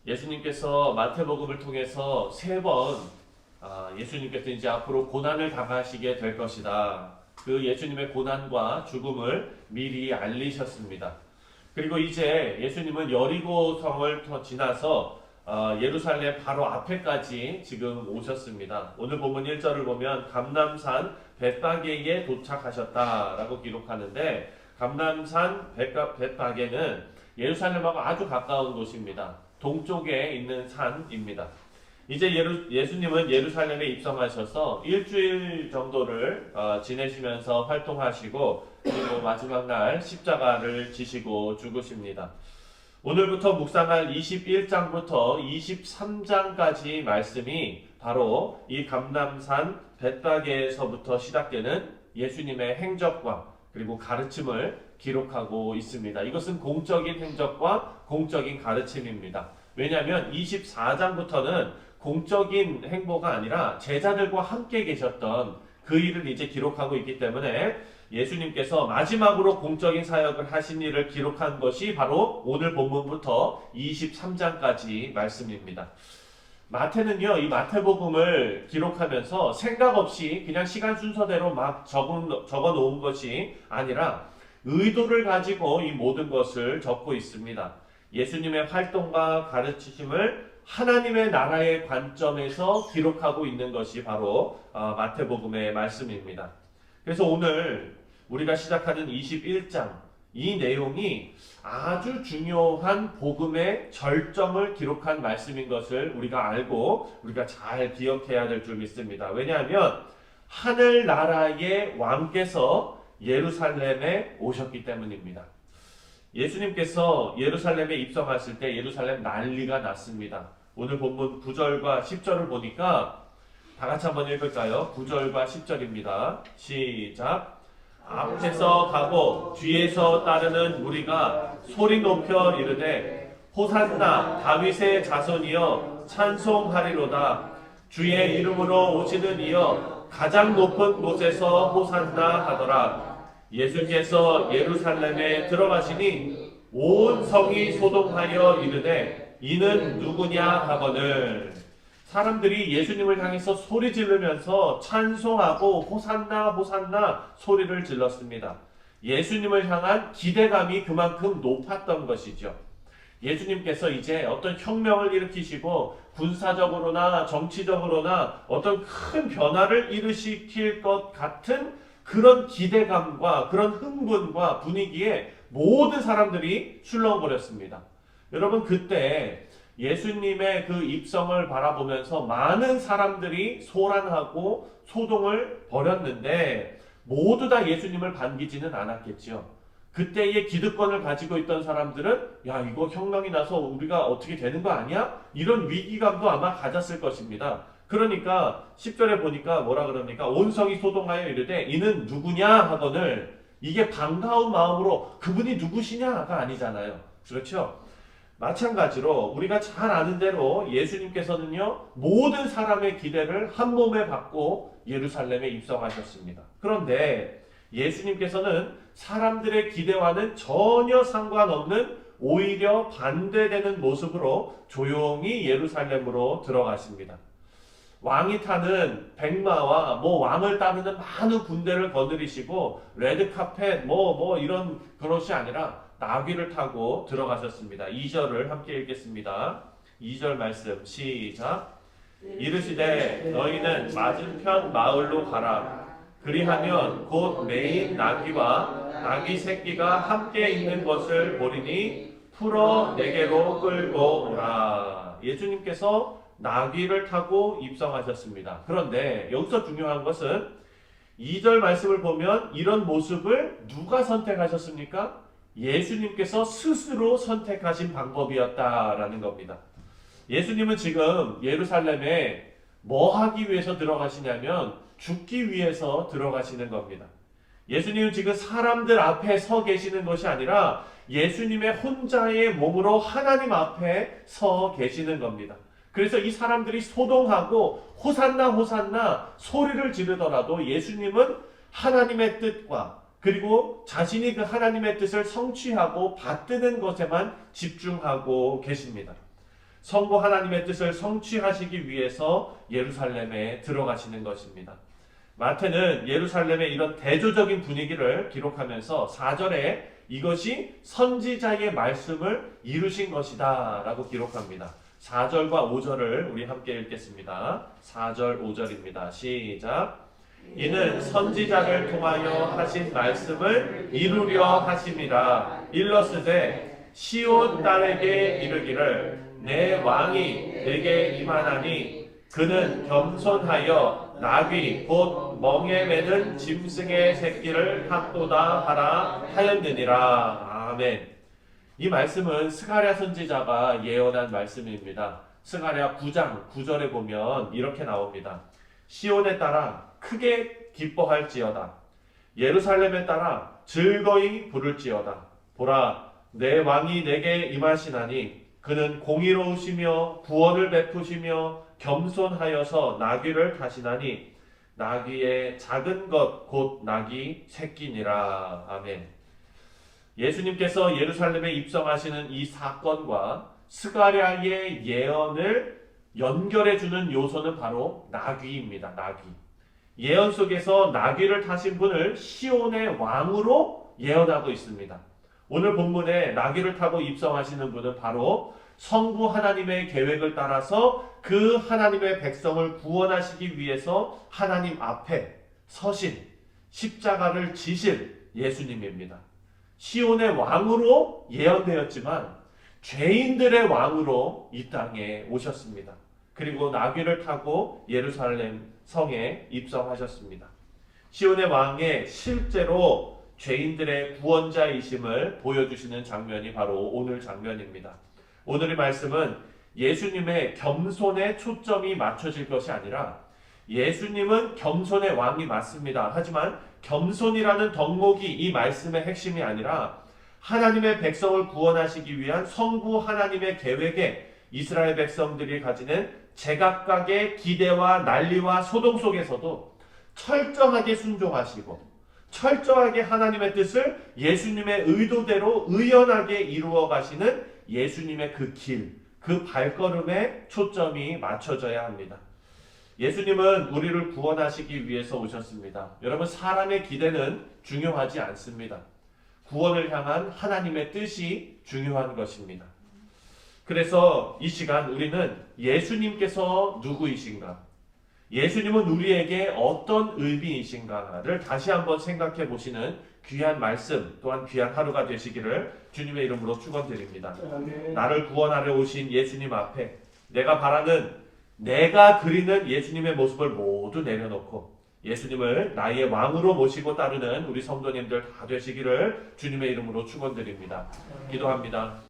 예수님께서 마태복음을 통해서 세 번 예수님께서 이제 앞으로 고난을 당하시게 될 것이다. 그 예수님의 고난과 죽음을 미리 알리셨습니다. 그리고 이제 예수님은 여리고 성을 지나서 예루살렘 바로 앞에까지 지금 오셨습니다. 오늘 본문 1절을 보면 감람산 벳바게에 도착하셨다라고 기록하는데, 감람산 벳바게는 예루살렘하고 아주 가까운 곳입니다. 동쪽에 있는 산입니다. 이제 예수님은 예루살렘에 입성하셔서 일주일 정도를 지내시면서 활동하시고, 그리고 마지막 날 십자가를 지시고 죽으십니다. 오늘부터 묵상할 21장부터 23장까지 말씀이 바로 이 감람산 벳바게에서부터 시작되는 예수님의 행적과 그리고 가르침을 기록하고 있습니다. 이것은 공적인 행적과 공적인 가르침입니다. 왜냐하면 24장부터는 공적인 행보가 아니라 제자들과 함께 계셨던 그 일을 이제 기록하고 있기 때문에 예수님께서 마지막으로 공적인 사역을 하신 일을 기록한 것이 바로 오늘 본문부터 23장까지 말씀입니다. 마태는요, 이 마태복음을 기록하면서 생각 없이 그냥 시간 순서대로 막 적어 놓은 것이 아니라 의도를 가지고 이 모든 것을 적고 있습니다. 예수님의 활동과 가르치심을 하나님의 나라의 관점에서 기록하고 있는 것이 바로 마태복음의 말씀입니다. 그래서 오늘 우리가 시작하는 21장, 이 내용이 아주 중요한 복음의 절정을 기록한 말씀인 것을 우리가 알고 우리가 잘 기억해야 될 줄 믿습니다. 왜냐하면 하늘나라의 왕께서 예루살렘에 오셨기 때문입니다. 예수님께서 예루살렘에 입성하실 때 예루살렘 난리가 났습니다. 오늘 본문 9절과 10절을 보니까 다 같이 한번 읽을까요? 9절과 10절입니다. 시작. 앞에서 가고 뒤에서 따르는 무리가 소리 높여 이르되 호산나 다윗의 자손이여 찬송하리로다. 주의 이름으로 오시는 이여 가장 높은 곳에서 호산나 하더라. 예수께서 예루살렘에 들어가시니 온 성이 소동하여 이르되 이는 누구냐 하거늘. 사람들이 예수님을 향해서 소리 지르면서 찬송하고 호산나 호산나 소리를 질렀습니다. 예수님을 향한 기대감이 그만큼 높았던 것이죠. 예수님께서 이제 어떤 혁명을 일으키시고 군사적으로나 정치적으로나 어떤 큰 변화를 일으킬 것 같은 그런 기대감과 그런 흥분과 분위기에 모든 사람들이 술렁거렸습니다. 여러분, 그때 예수님의 그 입성을 바라보면서 많은 사람들이 소란하고 소동을 벌였는데 모두 다 예수님을 반기지는 않았겠죠. 그때의 기득권을 가지고 있던 사람들은 야, 이거 혁명이 나서 우리가 어떻게 되는 거 아니야? 이런 위기감도 아마 가졌을 것입니다. 그러니까 10절에 보니까 뭐라 그럽니까? 온 성이 소동하여 이르되 이는 누구냐 하거늘. 이게 반가운 마음으로 그분이 누구시냐가 아니잖아요. 그렇죠? 마찬가지로 우리가 잘 아는 대로 예수님께서는요, 모든 사람의 기대를 한 몸에 받고 예루살렘에 입성하셨습니다. 그런데 예수님께서는 사람들의 기대와는 전혀 상관없는 오히려 반대되는 모습으로 조용히 예루살렘으로 들어가십니다. 왕이 타는 백마와 왕을 따르는 많은 군대를 거느리시고 레드카펫 이런 것이 아니라 나귀를 타고 들어가셨습니다. 2절을 함께 읽겠습니다. 2절 말씀 시작. 이르시되 너희는 맞은편 마을로 가라. 그리하면 곧 매인 나귀와 나귀 새끼가 함께 있는 것을 보리니 풀어 내게로 끌고 오라. 예수님께서 나귀를 타고 입성하셨습니다. 그런데 여기서 중요한 것은 2절 말씀을 보면 이런 모습을 누가 선택하셨습니까? 예수님께서 스스로 선택하신 방법이었다라는 겁니다. 예수님은 지금 예루살렘에 뭐 하기 위해서 들어가시냐면 죽기 위해서 들어가시는 겁니다. 예수님은 지금 사람들 앞에 서 계시는 것이 아니라 예수님의 혼자의 몸으로 하나님 앞에 서 계시는 겁니다. 그래서 이 사람들이 소동하고 호산나 호산나 소리를 지르더라도 예수님은 하나님의 뜻과 그리고 자신이 그 하나님의 뜻을 성취하고 받드는 것에만 집중하고 계십니다. 성부 하나님의 뜻을 성취하시기 위해서 예루살렘에 들어가시는 것입니다. 마태는 예루살렘의 이런 대조적인 분위기를 기록하면서 4절에 이것이 선지자의 말씀을 이루신 것이다 라고 기록합니다. 4절과 5절을 우리 함께 읽겠습니다. 4절 5절입니다. 시작. 이는 선지자를 통하여 하신 말씀을 이루려 하심이라. 일러스되 시온 딸에게 이르기를 내 왕이 내게 임하나니 그는 겸손하여 나귀 곧 멍에 매는 짐승의 새끼를 합도다 하라 하였느니라. 아멘. 이 말씀은 스가랴 선지자가 예언한 말씀입니다. 스가랴 9장 9절에 보면 이렇게 나옵니다. 시온에 따라 크게 기뻐할지어다. 예루살렘에 따라 즐거이 부를지어다. 보라, 내 왕이 내게 임하시나니 그는 공의로우시며 구원을 베푸시며 겸손하여서 나귀를 타시나니 나귀의 작은 것 곧 나귀 새끼니라. 아멘. 예수님께서 예루살렘에 입성하시는 이 사건과 스가랴의 예언을 연결해주는 요소는 바로 나귀입니다. 나귀. 예언 속에서 나귀를 타신 분을 시온의 왕으로 예언하고 있습니다. 오늘 본문에 나귀를 타고 입성하시는 분은 바로 성부 하나님의 계획을 따라서 그 하나님의 백성을 구원하시기 위해서 하나님 앞에 서신 십자가를 지실 예수님입니다. 시온의 왕으로 예언되었지만 죄인들의 왕으로 이 땅에 오셨습니다. 그리고 나귀를 타고 예루살렘 성에 입성하셨습니다. 시온의 왕의 실제로 죄인들의 구원자이심을 보여주시는 장면이 바로 오늘 장면입니다. 오늘의 말씀은 예수님의 겸손에 초점이 맞춰질 것이 아니라 예수님은 겸손의 왕이 맞습니다. 하지만 겸손이라는 덕목이 이 말씀의 핵심이 아니라 하나님의 백성을 구원하시기 위한 성부 하나님의 계획에 이스라엘 백성들이 가지는 제각각의 기대와 난리와 소동 속에서도 철저하게 순종하시고 철저하게 하나님의 뜻을 예수님의 의도대로 의연하게 이루어 가시는 예수님의 그 길, 그 발걸음에 초점이 맞춰져야 합니다. 예수님은 우리를 구원하시기 위해서 오셨습니다. 여러분, 사람의 기대는 중요하지 않습니다. 구원을 향한 하나님의 뜻이 중요한 것입니다. 그래서 이 시간 우리는 예수님께서 누구이신가? 예수님은 우리에게 어떤 의미이신가를 다시 한번 생각해 보시는 귀한 말씀 또한 귀한 하루가 되시기를 주님의 이름으로 축원드립니다. 나를 구원하려 오신 예수님 앞에 내가 바라는 내가 그리는 예수님의 모습을 모두 내려놓고 예수님을 나의 왕으로 모시고 따르는 우리 성도님들 다 되시기를 주님의 이름으로 축원드립니다. 기도합니다.